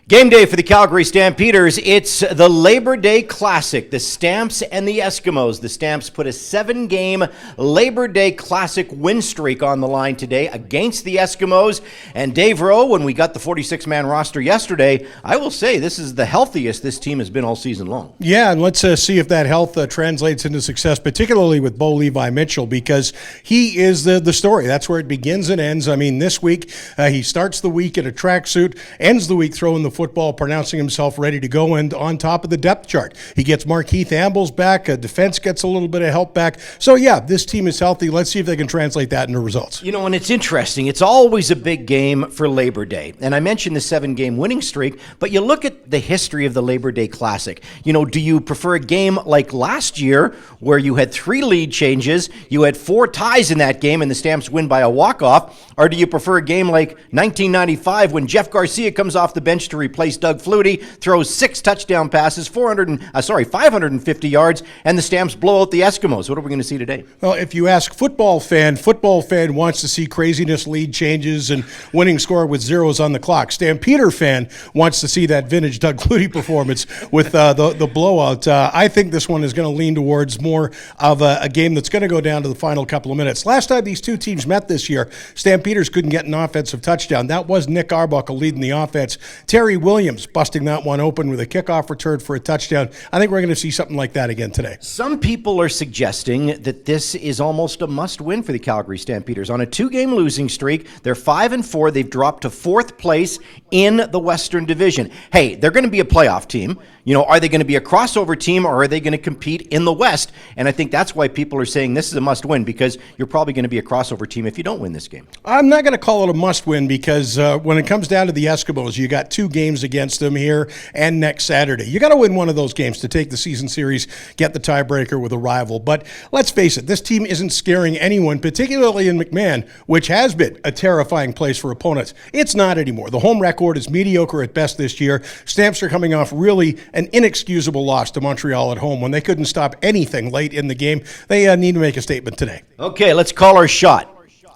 Game day for the Calgary Stampeders. It's the Labor Day Classic, the Stamps and the Eskimos. The Stamps put a 7-game Labor Day Classic win streak on the line today against the Eskimos. And Dave Rowe, when we got the 46-man roster yesterday, I will say this is the healthiest this team has been all season long. Yeah, and let's see if that health translates into success, particularly with Bo Levi Mitchell, because he is the story. That's where it begins and ends. I mean, this week, he starts the week in a tracksuit, ends the week throwing the football, pronouncing himself ready to go and on top of the depth chart. He gets Markeith Ambles back. Defense gets a little bit of help back. So, yeah, this team is healthy. Let's see if they can translate that into results. You know, and it's interesting. It's always a big game for Labor Day. And I mentioned the 7-game winning streak, but you look at the history of the Labor Day Classic. You know, do you prefer a game like last year where you had 3 lead changes, you had 4 ties in that game, and the Stamps win by a walk-off? Or do you prefer a game like 1995 when Jeff Garcia comes off the bench to replace Doug Flutie, throws 6 touchdown passes, 550 yards, and the Stamps blow out the Eskimos? What are we going to see today? Well, if you ask football fan wants to see craziness, lead changes, and winning score with zeros on the clock. Stampeder fan wants to see that vintage Doug Flutie performance with the blowout. I think this one is going to lean towards more of a game that's going to go down to the final couple of minutes. Last time these two teams met this year, Stampeders couldn't get an offensive touchdown. That was Nick Arbuckle leading the offense. Terry Williams busting that one open with a kickoff return for a touchdown. I think we're going to see something like that again today. Some people are suggesting that this is almost a must-win for the Calgary Stampeders. On a 2-game losing streak, they're 5-4. They've dropped to 4th place in the Western Division. Hey, they're going to be a playoff team. You know, are they going to be a crossover team, or are they going to compete in the West? And I think that's why people are saying this is a must-win, because you're probably going to be a crossover team if you don't win this game. I'm not going to call it a must-win because when it comes down to the Eskimos, you got 2 games against them here and next Saturday. You got to win one of those games to take the season series, get the tiebreaker with a rival. But let's face it, this team isn't scaring anyone, particularly in McMahon, which has been a terrifying place for opponents. It's not anymore. The home record is mediocre at best this year. Stamps are coming off really an inexcusable loss to Montreal at home when they couldn't stop anything late in the game. They need to make a statement today. Okay, let's call our shot.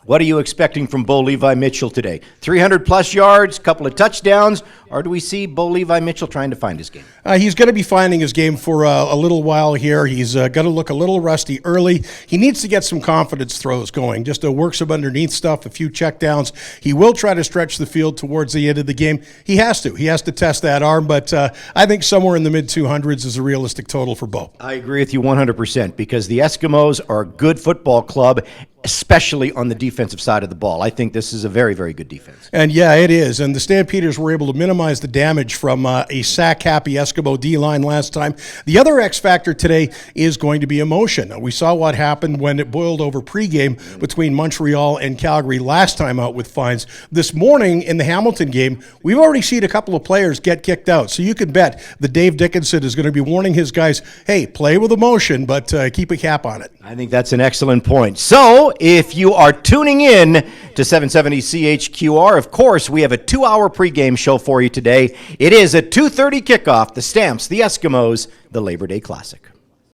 What are you expecting from Bo Levi Mitchell today? 300-plus yards, couple of touchdowns, or do we see Bo Levi Mitchell trying to find his game? He's going to be finding his game for a little while here. He's going to look a little rusty early. He needs to get some confidence throws going, just to work some underneath stuff, a few checkdowns. He will try to stretch the field towards the end of the game. He has to. He has to test that arm, but I think somewhere in the mid-200s is a realistic total for Bo. I agree with you 100% because the Eskimos are a good football club, especially on the defensive side of the ball. I think this is a very, very good defense. And yeah, it is. And the Stampeders were able to minimize the damage from a sack-happy Eskimo D-line last time. The other X factor today is going to be emotion. We saw what happened when it boiled over pregame between Montreal and Calgary last time out with fines. This morning in the Hamilton game, we've already seen a couple of players get kicked out. So you can bet that Dave Dickinson is going to be warning his guys, hey, play with emotion, but keep a cap on it. I think that's an excellent point. So if you are tuning in to 770 CHQR, of course, we have a 2-hour pregame show for you today. It is a 2:30 kickoff, the Stamps, the Eskimos, the Labor Day Classic.